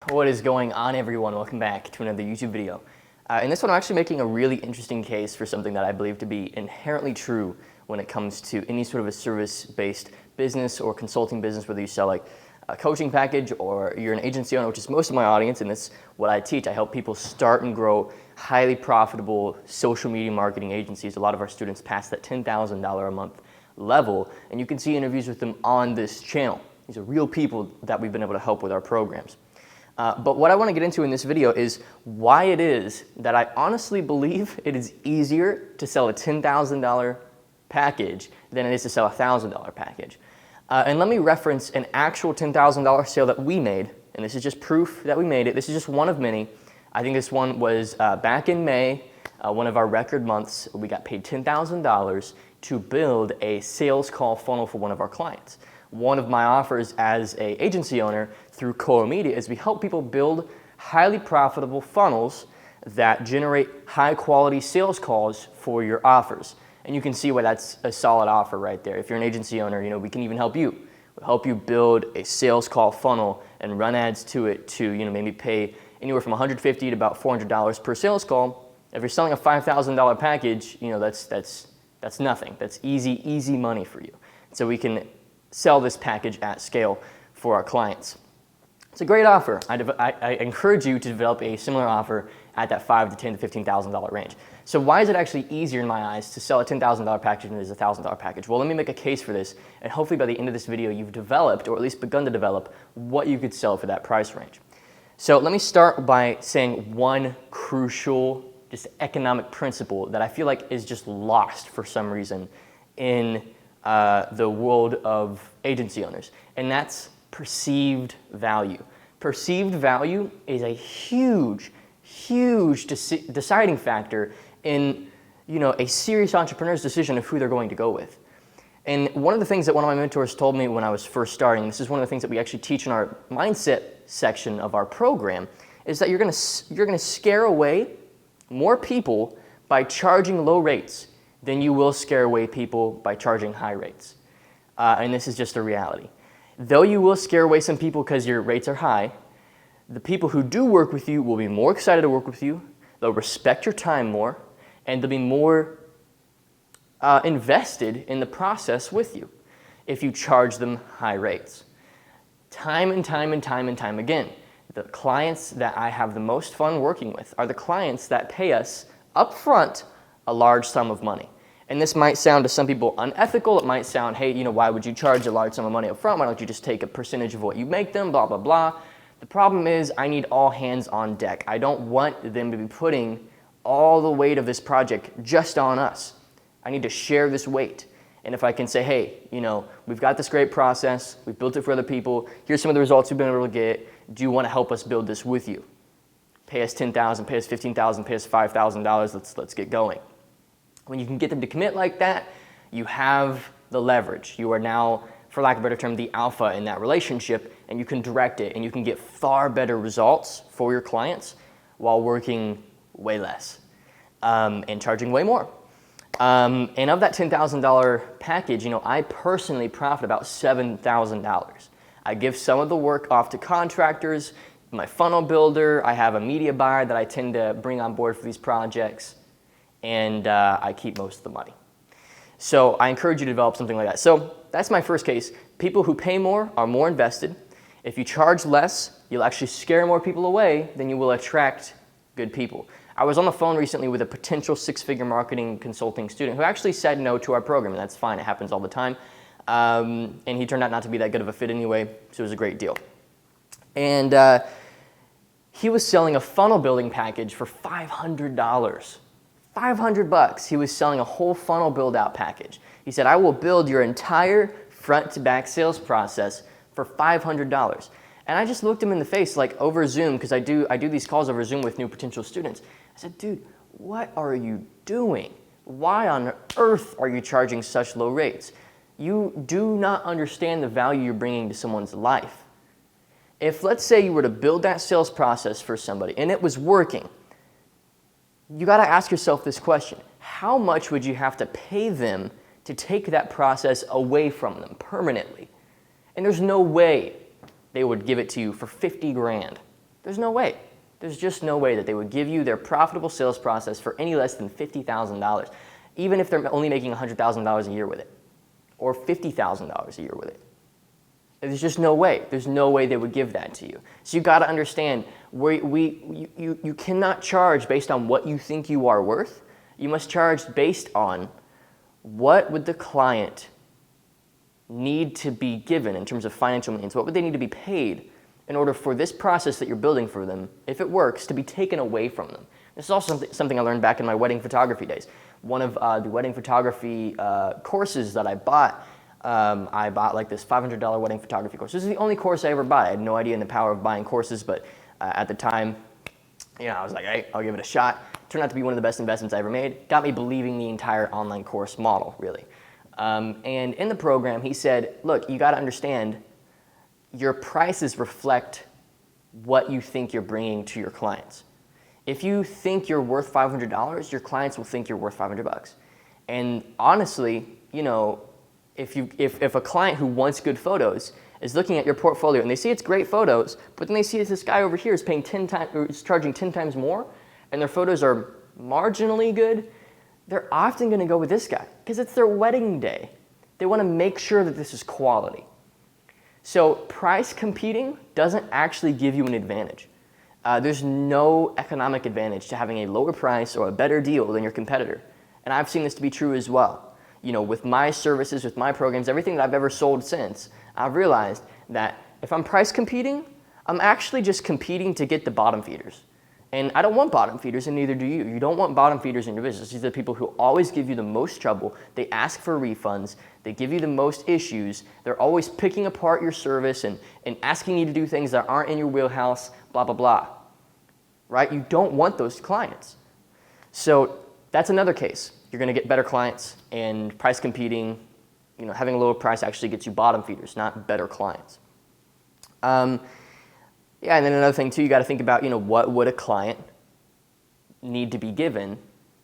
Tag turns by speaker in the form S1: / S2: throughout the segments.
S1: What is going on, everyone? Welcome back to another YouTube video. In this one, I'm actually making a really interesting case for something that I believe to be inherently true when it comes to any sort of a service-based business or consulting business, whether you sell like a coaching package or you're an agency owner, which is most of my audience, and that's what I teach. I help people start and grow highly profitable social media marketing agencies. A lot of our students pass that $10,000 a month level, and you can see interviews with them on this channel. These are real people that we've been able to help with our programs. But what I want to get into in this video is why it is that I honestly believe it is easier to sell a $10,000 package than it is to sell a $1,000 package. And let me reference an actual $10,000 sale that we made, and this is just proof that we made it. This is just one of many. I think this one was back in May, one of our record months. We got paid $10,000 to build a sales call funnel for one of our clients. One of my offers as an agency owner through Cockrum is we help people build highly profitable funnels that generate high quality sales calls for your offers. And you can see why that's a solid offer right there. If you're an agency owner, we can even help you. We'll help you build a sales call funnel and run ads to it to maybe pay anywhere from $150 to about $400 per sales call. If you're selling a $5,000 package, that's nothing. That's easy money for you. So we can sell this package at scale for our clients. It's a great offer. I encourage you to develop a similar offer at that $5,000 to $10,000 to $15,000 range. So why is it actually easier in my eyes to sell a $10,000 package than it is a $1,000 package? Well, let me make a case for this, and hopefully by the end of this video you've developed, or at least begun to develop, what you could sell for that price range. So let me start by saying one crucial just economic principle that I feel like is just lost for some reason in the world of agency owners, and that's perceived value. Perceived value is a huge deciding factor in a serious entrepreneur's decision of who they're going to go with. And one of the things that one of my mentors told me when I was first starting, this is one of the things that we actually teach in our mindset section of our program, is that you're going to scare away more people by charging low rates than you will scare away people by charging high rates. And this is just a reality. Though you will scare away some people because your rates are high, the people who do work with you will be more excited to work with you, they'll respect your time more, and they'll be more invested in the process with you if you charge them high rates. Time and time again, the clients that I have the most fun working with are the clients that pay us upfront a large sum of money. And this might sound to some people unethical. It might sound, hey, why would you charge a large sum of money up front? Why don't you just take a percentage of what you make them, blah, blah, blah. The problem is I need all hands on deck. I don't want them to be putting all the weight of this project just on us. I need to share this weight. And if I can say, hey, we've got this great process, we've built it for other people, here's some of the results we've been able to get, do you want to help us build this with you? Pay us $10,000, pay us $15,000, pay us $5,000, let's get going. When you can get them to commit like that, you have the leverage. You are now, for lack of a better term, the alpha in that relationship, and you can direct it, and you can get far better results for your clients while working way less and charging way more. And of that $10,000 package, I personally profit about $7,000. I give some of the work off to contractors, my funnel builder, I have a media buyer that I tend to bring on board for these projects, and I keep most of the money. So I encourage you to develop something like that. So that's my first case. People who pay more are more invested. If you charge less, you'll actually scare more people away than you will attract good people. I was on the phone recently with a potential six-figure marketing consulting student who actually said no to our program, and that's fine. It happens all the time. And he turned out not to be that good of a fit anyway, so it was a great deal. And he was selling a funnel building package for $500. $500. He was selling a whole funnel build out package. He said, I will build your entire front to back sales process for $500. And I just looked him in the face, like over Zoom, because I do these calls over Zoom with new potential students. I said, dude, what are you doing? Why on earth are you charging such low rates? You do not understand the value you're bringing to someone's life. If, let's say, you were to build that sales process for somebody and it was working, you got to ask yourself this question. How much would you have to pay them to take that process away from them permanently? And there's no way they would give it to you for 50 grand. There's no way. There's just no way that they would give you their profitable sales process for any less than $50,000, even if they're only making $100,000 a year with it, or $50,000 a year with it. There's just no way. There's no way they would give that to you. So you got to understand, you cannot charge based on what you think you are worth. You must charge based on what would the client need to be given in terms of financial means. What would they need to be paid in order for this process that you're building for them, if it works, to be taken away from them? This is also something I learned back in my wedding photography days. One of the wedding photography courses that I bought like this $500 wedding photography course. This is the only course I ever bought. I had no idea in the power of buying courses, but at the time, I was like, hey, I'll give it a shot. Turned out to be one of the best investments I ever made. Got me believing the entire online course model, really. And in the program, he said, look, you got to understand, your prices reflect what you think you're bringing to your clients. If you think you're worth $500, your clients will think you're worth $500. And honestly, if a client who wants good photos is looking at your portfolio and they see it's great photos, but then they see this guy over here is paying 10 times, or is charging 10 times more, and their photos are marginally good, they're often going to go with this guy because it's their wedding day. They want to make sure that this is quality. So price competing doesn't actually give you an advantage. There's no economic advantage to having a lower price or a better deal than your competitor. And I've seen this to be true as well. With my services, with my programs, everything that I've ever sold since, I've realized that if I'm price competing, I'm actually just competing to get the bottom feeders. And I don't want bottom feeders, and neither do you. You don't want bottom feeders in your business. These are the people who always give you the most trouble. They ask for refunds. They give you the most issues. They're always picking apart your service and asking you to do things that aren't in your wheelhouse, blah, blah, blah. Right? You don't want those clients. So that's another case. You're going to get better clients, and price competing, having a lower price actually gets you bottom feeders, not better clients. And then another thing too, you got to think about, what would a client need to be given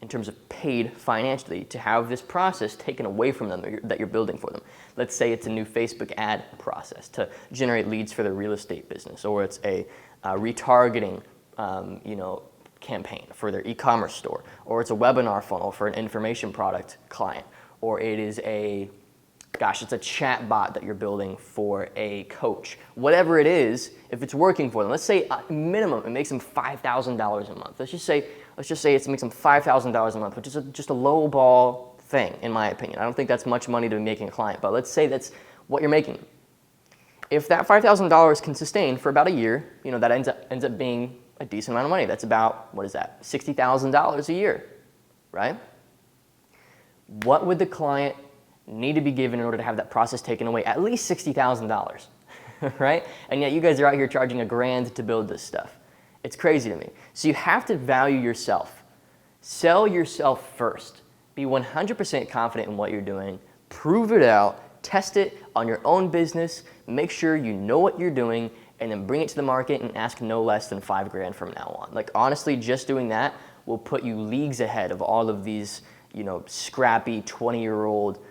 S1: in terms of paid financially to have this process taken away from them that you're building for them. Let's say it's a new Facebook ad process to generate leads for their real estate business, or it's a retargeting, campaign for their e-commerce store, or it's a webinar funnel for an information product client, or it is it's a chat bot that you're building for a coach. Whatever it is, if it's working for them, let's say minimum it makes them $5,000 a month. Let's just say it makes them $5,000 a month, which is just a low ball thing, in my opinion. I don't think that's much money to be making a client, but let's say that's what you're making. If that $5,000 can sustain for about a year, that ends up being a decent amount of money. That's about, $60,000 a year, right? What would the client need to be given in order to have that process taken away? At least $60,000, right? And yet you guys are out here charging $1,000 to build this stuff. It's crazy to me. So you have to value yourself. Sell yourself first. Be 100% confident in what you're doing. Prove it out. Test it on your own business. Make sure you know what you're doing, and then bring it to the market and ask no less than $5,000 from now on. Honestly, just doing that will put you leagues ahead of all of these, scrappy 20-year-old,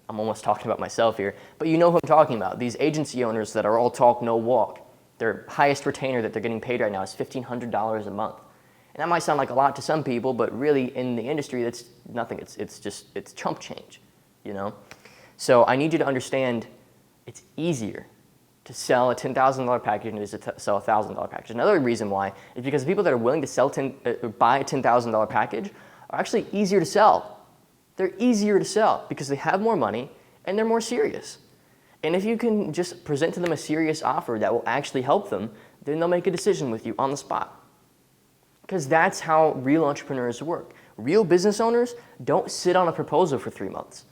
S1: I'm almost talking about myself here, but you know who I'm talking about. These agency owners that are all talk, no walk. Their highest retainer that they're getting paid right now is $1,500 a month. And that might sound like a lot to some people, but really in the industry, that's nothing. It's chump change, So I need you to understand it's easier to sell a $10,000 package than it is to sell a $1,000 package. Another reason why is because the people that are willing to buy a $10,000 package are actually easier to sell. They're easier to sell because they have more money and they're more serious. And if you can just present to them a serious offer that will actually help them, then they'll make a decision with you on the spot. Because that's how real entrepreneurs work. Real business owners don't sit on a proposal for 3 months.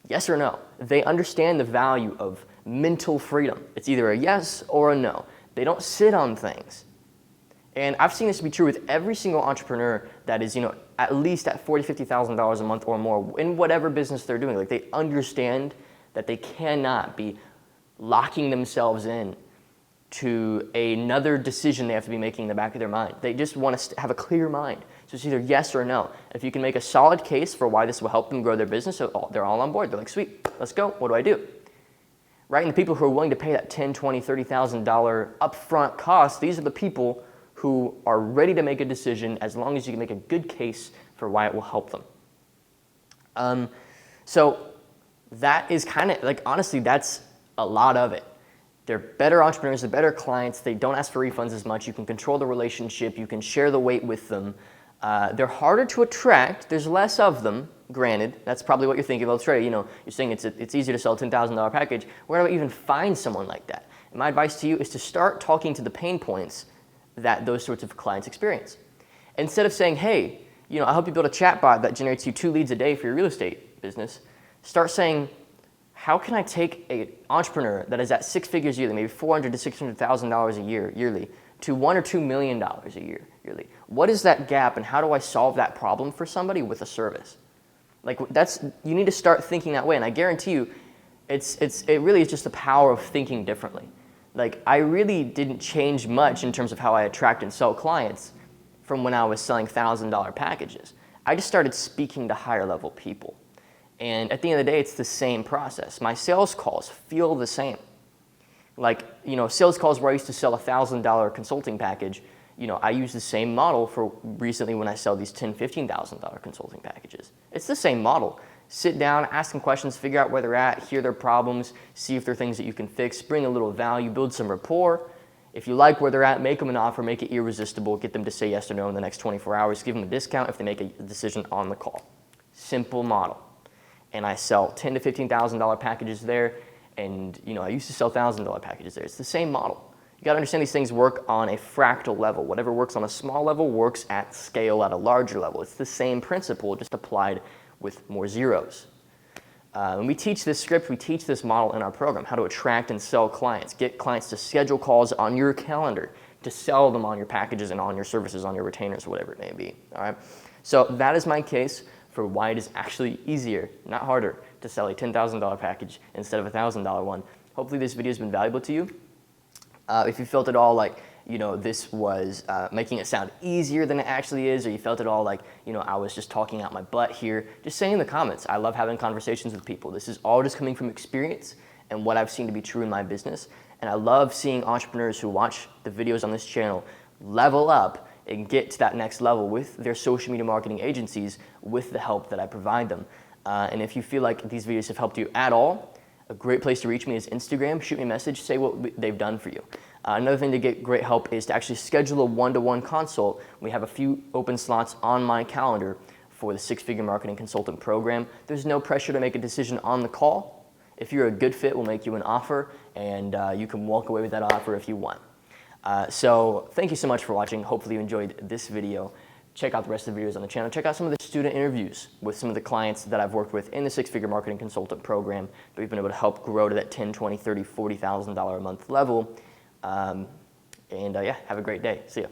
S1: Yes or no? They understand the value of mental freedom. It's either a yes or a no. They don't sit on things. And I've seen this to be true with every single entrepreneur that is, at least at $40,000, $50,000 a month or more in whatever business they're doing. They understand that they cannot be locking themselves in to another decision they have to be making in the back of their mind. They just want to have a clear mind. So it's either yes or no. If you can make a solid case for why this will help them grow their business, so they're all on board. They're like, sweet, let's go. What do I do? right? And the people who are willing to pay that $10, $20, $30,000 upfront cost, these are the people who are ready to make a decision as long as you can make a good case for why it will help them. So that is kind of like, honestly, that's a lot of it. They're better entrepreneurs, they're better clients, they don't ask for refunds as much, you can control the relationship, you can share the weight with them. They're harder to attract, there's less of them, granted. That's probably what you're thinking. Well, Trey, you're saying it's easier to sell a $10,000 package. Where do I even find someone like that? And my advice to you is to start talking to the pain points that those sorts of clients experience. Instead of saying, hey, I help you build a chatbot that generates you 2 leads a day for your real estate business, start saying, how can I take an entrepreneur that is at 6 figures yearly, maybe $400,000 to $600,000 a year yearly, to $1 or $2 million a year yearly? What is that gap, and how do I solve that problem for somebody with a service? Like, you need to start thinking that way, and I guarantee you, it really is just the power of thinking differently. Like, I really didn't change much in terms of how I attract and sell clients from when I was selling $1,000 packages. I just started speaking to higher level people. And at the end of the day, it's the same process. My sales calls feel the same. Like, sales calls where I used to sell a $1,000 consulting package, I use the same model for recently when I sell these $10,000, $15,000 consulting packages. It's the same model. Sit down, ask them questions, figure out where they're at, hear their problems, see if there are things that you can fix, bring a little value, build some rapport. If you like where they're at, make them an offer, make it irresistible, get them to say yes or no in the next 24 hours, give them a discount if they make a decision on the call. Simple model. And I sell $10,000 to $15,000 packages there, and I used to sell $1,000 packages there. It's the same model. You got to understand these things work on a fractal level. Whatever works on a small level works at scale at a larger level. It's the same principle, just applied with more zeros. And we teach this script, we teach this model in our program, how to attract and sell clients, get clients to schedule calls on your calendar, to sell them on your packages and on your services, on your retainers, whatever it may be. All right. So that is my case for why it is actually easier, not harder, to sell a $10,000 package instead of a $1,000 one. Hopefully this video has been valuable to you. If you felt at all like, this was making it sound easier than it actually is, or you felt at all like, I was just talking out my butt here, just say in the comments. I love having conversations with people. This is all just coming from experience and what I've seen to be true in my business. And I love seeing entrepreneurs who watch the videos on this channel level up and get to that next level with their social media marketing agencies with the help that I provide them. And if you feel like these videos have helped you at all, a great place to reach me is Instagram. Shoot me a message, say what they've done for you. Another thing to get great help is to actually schedule a one-to-one consult. We have a few open slots on my calendar for the 6-Figure Marketing Consultant Program. There's no pressure to make a decision on the call. If you're a good fit, we'll make you an offer, and you can walk away with that offer if you want. So thank you so much for watching. Hopefully you enjoyed this video. Check out the rest of the videos on the channel. Check out some of the student interviews with some of the clients that I've worked with in the 6-Figure Marketing Consultant Program that we've been able to help grow to that $10,000, $20,000, $30,000, $40,000 a month level. Yeah, have a great day. See ya.